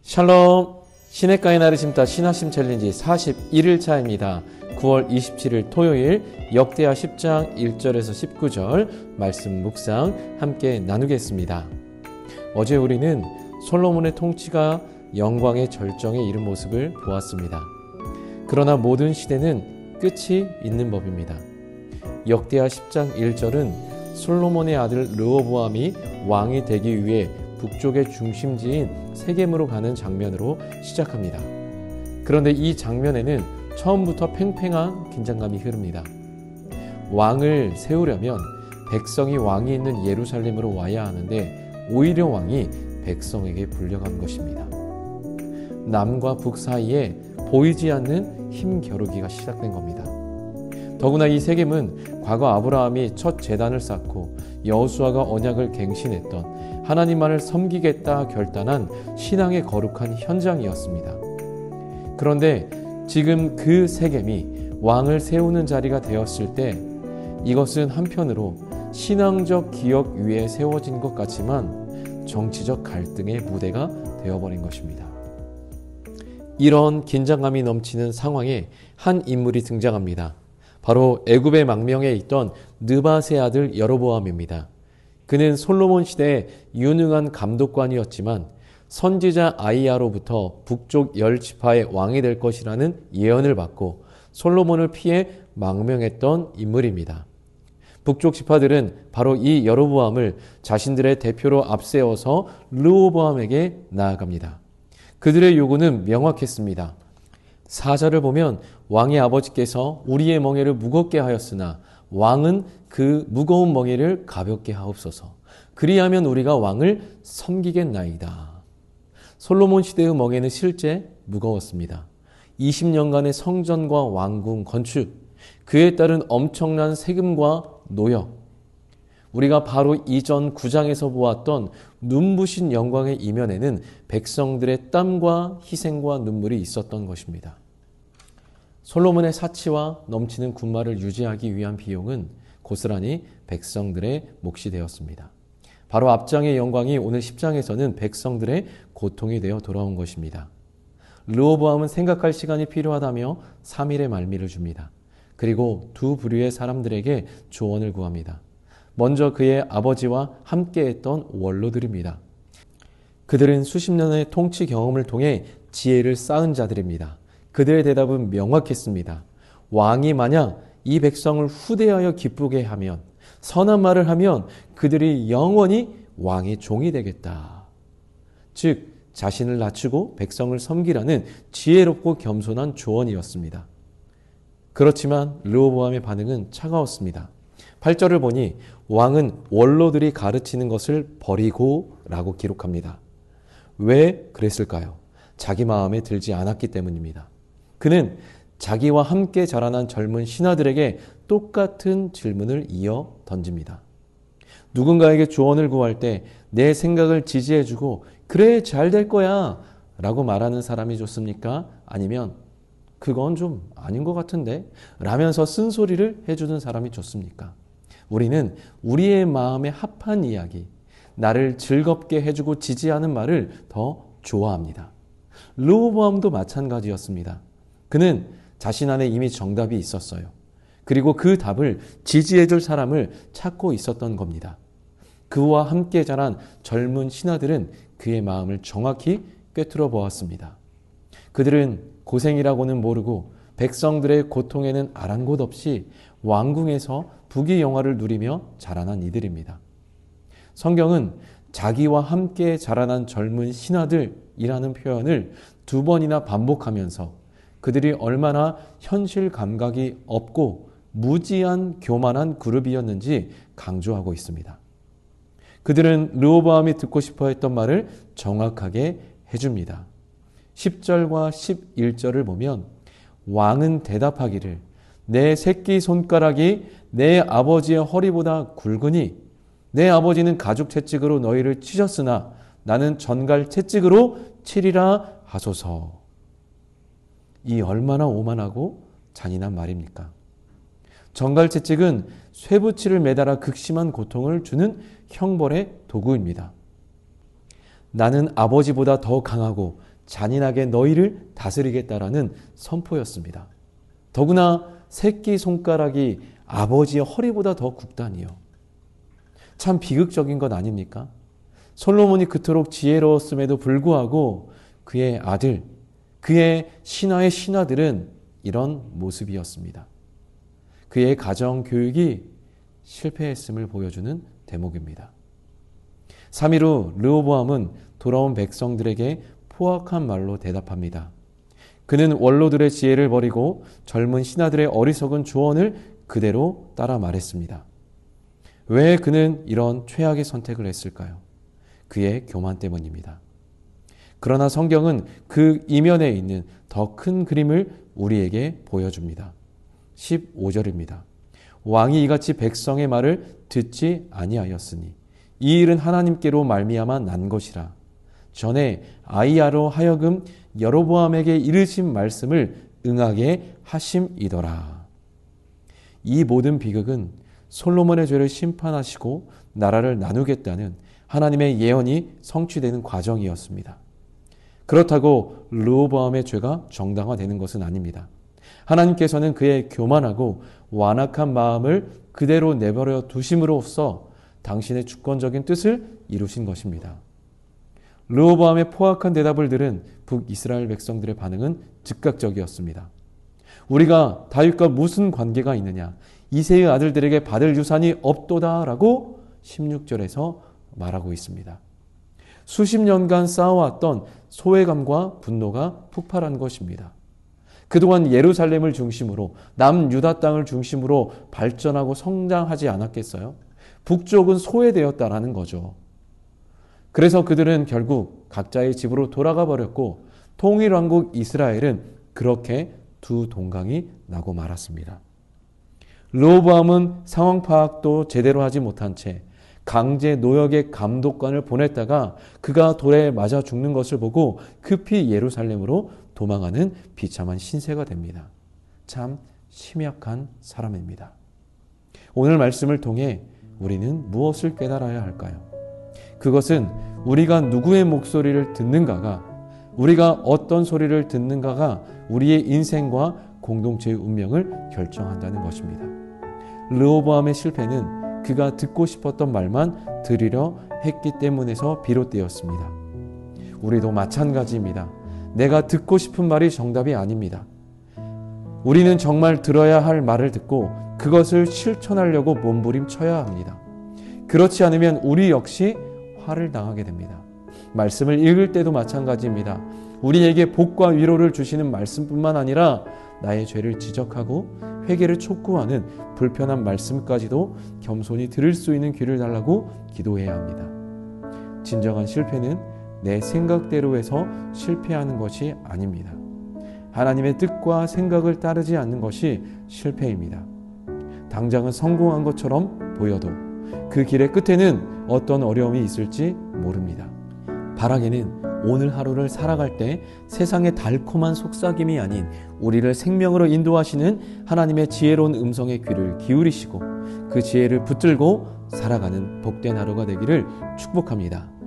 샬롬! 시냇가의 나를 심다 신하심 챌린지 41일차입니다. 9월 27일 토요일 역대하 10장 1절에서 19절 말씀 묵상 함께 나누겠습니다. 어제 우리는 솔로몬의 통치가 영광의 절정에 이른 모습을 보았습니다. 그러나 모든 시대는 끝이 있는 법입니다. 역대하 10장 1절은 솔로몬의 아들 르호보암이 왕이 되기 위해 북쪽의 중심지인 세겜으로 가는 장면으로 시작합니다. 그런데 이 장면에는 처음부터 팽팽한 긴장감이 흐릅니다. 왕을 세우려면 백성이 왕이 있는 예루살렘으로 와야 하는데 오히려 왕이 백성에게 불려간 것입니다. 남과 북 사이에 보이지 않는 힘겨루기가 시작된 겁니다. 더구나 이 세겜은 과거 아브라함이 첫 제단을 쌓고 여호수아가 언약을 갱신했던 하나님만을 섬기겠다 결단한 신앙의 거룩한 현장이었습니다. 그런데 지금 그 세겜이 왕을 세우는 자리가 되었을 때 이것은 한편으로 신앙적 기억 위에 세워진 것 같지만 정치적 갈등의 무대가 되어버린 것입니다. 이런 긴장감이 넘치는 상황에 한 인물이 등장합니다. 바로 애굽의 망명에 있던 느밧의 아들 여로보암입니다. 그는 솔로몬 시대의 유능한 감독관이었지만 선지자 아이야로부터 북쪽 10지파의 왕이 될 것이라는 예언을 받고 솔로몬을 피해 망명했던 인물입니다. 북쪽 지파들은 바로 이 여로보암을 자신들의 대표로 앞세워서 르호보암에게 나아갑니다. 그들의 요구는 명확했습니다. 4절을 보면 왕의 아버지께서 우리의 멍에를 무겁게 하였으나 왕은 그 무거운 멍에를 가볍게 하옵소서. 그리하면 우리가 왕을 섬기겠나이다. 솔로몬 시대의 멍에는 실제 무거웠습니다. 20년간의 성전과 왕궁 건축, 그에 따른 엄청난 세금과 노역, 우리가 바로 이전 9장에서 보았던 눈부신 영광의 이면에는 백성들의 땀과 희생과 눈물이 있었던 것입니다. 솔로몬의 사치와 넘치는 군마를 유지하기 위한 비용은 고스란히 백성들의 몫이 되었습니다. 바로 앞장의 영광이 오늘 10장에서는 백성들의 고통이 되어 돌아온 것입니다. 르호보암은 생각할 시간이 필요하다며 3일의 말미를 줍니다. 그리고 두 부류의 사람들에게 조언을 구합니다. 먼저 그의 아버지와 함께했던 원로들입니다. 그들은 수십 년의 통치 경험을 통해 지혜를 쌓은 자들입니다. 그들의 대답은 명확했습니다. 왕이 만약 이 백성을 후대하여 기쁘게 하면, 선한 말을 하면 그들이 영원히 왕의 종이 되겠다. 즉 자신을 낮추고 백성을 섬기라는 지혜롭고 겸손한 조언이었습니다. 그렇지만 르호보암의 반응은 차가웠습니다. 8절을 보니 왕은 원로들이 가르치는 것을 버리고 라고 기록합니다. 왜 그랬을까요? 자기 마음에 들지 않았기 때문입니다. 그는 자기와 함께 자라난 젊은 신하들에게 똑같은 질문을 이어 던집니다. 누군가에게 조언을 구할 때 내 생각을 지지해주고 그래 잘 될 거야 라고 말하는 사람이 좋습니까? 아니면 그건 좀 아닌 것 같은데 라면서 쓴소리를 해주는 사람이 좋습니까? 우리는 우리의 마음에 합한 이야기, 나를 즐겁게 해주고 지지하는 말을 더 좋아합니다. 르호보암도 마찬가지였습니다. 그는 자신 안에 이미 정답이 있었어요. 그리고 그 답을 지지해줄 사람을 찾고 있었던 겁니다. 그와 함께 자란 젊은 신하들은 그의 마음을 정확히 꿰뚫어 보았습니다. 그들은 고생이라고는 모르고 백성들의 고통에는 아랑곳 없이 왕궁에서 부귀 영화를 누리며 자라난 이들입니다. 성경은 자기와 함께 자라난 젊은 신하들이라는 표현을 2번이나 반복하면서 그들이 얼마나 현실 감각이 없고 무지한 교만한 그룹이었는지 강조하고 있습니다. 그들은 르호보암이 듣고 싶어 했던 말을 정확하게 해줍니다. 10절과 11절을 보면 왕은 대답하기를 내 새끼 손가락이 내 아버지의 허리보다 굵으니 내 아버지는 가죽 채찍으로 너희를 치셨으나 나는 전갈 채찍으로 치리라 하소서. 이 얼마나 오만하고 잔인한 말입니까? 전갈 채찍은 쇠붙이를 매달아 극심한 고통을 주는 형벌의 도구입니다. 나는 아버지보다 더 강하고 잔인하게 너희를 다스리겠다라는 선포였습니다. 더구나 새끼손가락이 아버지의 허리보다 더 굵다니요. 참 비극적인 것 아닙니까? 솔로몬이 그토록 지혜로웠음에도 불구하고 그의 아들, 그의 신하의 신하들은 이런 모습이었습니다. 그의 가정 교육이 실패했음을 보여주는 대목입니다. 3일 후 르호보암은 돌아온 백성들에게 포악한 말로 대답합니다. 그는 원로들의 지혜를 버리고 젊은 신하들의 어리석은 조언을 그대로 따라 말했습니다. 왜 그는 이런 최악의 선택을 했을까요? 그의 교만 때문입니다. 그러나 성경은 그 이면에 있는 더 큰 그림을 우리에게 보여줍니다. 15절입니다. 왕이 이같이 백성의 말을 듣지 아니하였으니 이 일은 하나님께로 말미암아 난 것이라. 전에 아이야로 하여금 여로보암에게 이르신 말씀을 응하게 하심이더라. 이 모든 비극은 솔로몬의 죄를 심판하시고 나라를 나누겠다는 하나님의 예언이 성취되는 과정이었습니다. 그렇다고 르호보암의 죄가 정당화되는 것은 아닙니다. 하나님께서는 그의 교만하고 완악한 마음을 그대로 내버려 두심으로써 당신의 주권적인 뜻을 이루신 것입니다. 르호보암의 포악한 대답을 들은 북이스라엘 백성들의 반응은 즉각적이었습니다. 우리가 다윗과 무슨 관계가 있느냐? 이새의 아들들에게 받을 유산이 없도다라고 16절에서 말하고 있습니다. 수십 년간 쌓아왔던 소외감과 분노가 폭발한 것입니다. 그동안 예루살렘을 중심으로 남유다 땅을 중심으로 발전하고 성장하지 않았겠어요? 북쪽은 소외되었다라는 거죠. 그래서 그들은 결국 각자의 집으로 돌아가 버렸고 통일왕국 이스라엘은 그렇게 두 동강이 나고 말았습니다. 르호보암은 상황 파악도 제대로 하지 못한 채 강제 노역의 감독관을 보냈다가 그가 돌에 맞아 죽는 것을 보고 급히 예루살렘으로 도망하는 비참한 신세가 됩니다. 참 심약한 사람입니다. 오늘 말씀을 통해 우리는 무엇을 깨달아야 할까요? 그것은 우리가 누구의 목소리를 듣는가가, 우리가 어떤 소리를 듣는가가 우리의 인생과 공동체의 운명을 결정한다는 것입니다. 르호보암의 실패는 그가 듣고 싶었던 말만 들으려 했기 때문에서 비롯되었습니다. 우리도 마찬가지입니다. 내가 듣고 싶은 말이 정답이 아닙니다. 우리는 정말 들어야 할 말을 듣고 그것을 실천하려고 몸부림쳐야 합니다. 그렇지 않으면 우리 역시 화를 당하게 됩니다. 말씀을 읽을 때도 마찬가지입니다. 우리에게 복과 위로를 주시는 말씀뿐만 아니라 나의 죄를 지적하고 회개를 촉구하는 불편한 말씀까지도 겸손히 들을 수 있는 귀를 달라고 기도해야 합니다. 진정한 실패는 내 생각대로 해서 실패하는 것이 아닙니다. 하나님의 뜻과 생각을 따르지 않는 것이 실패입니다. 당장은 성공한 것처럼 보여도 그 길의 끝에는 어떤 어려움이 있을지 모릅니다. 바라기는 오늘 하루를 살아갈 때 세상의 달콤한 속삭임이 아닌 우리를 생명으로 인도하시는 하나님의 지혜로운 음성의 귀를 기울이시고 그 지혜를 붙들고 살아가는 복된 하루가 되기를 축복합니다.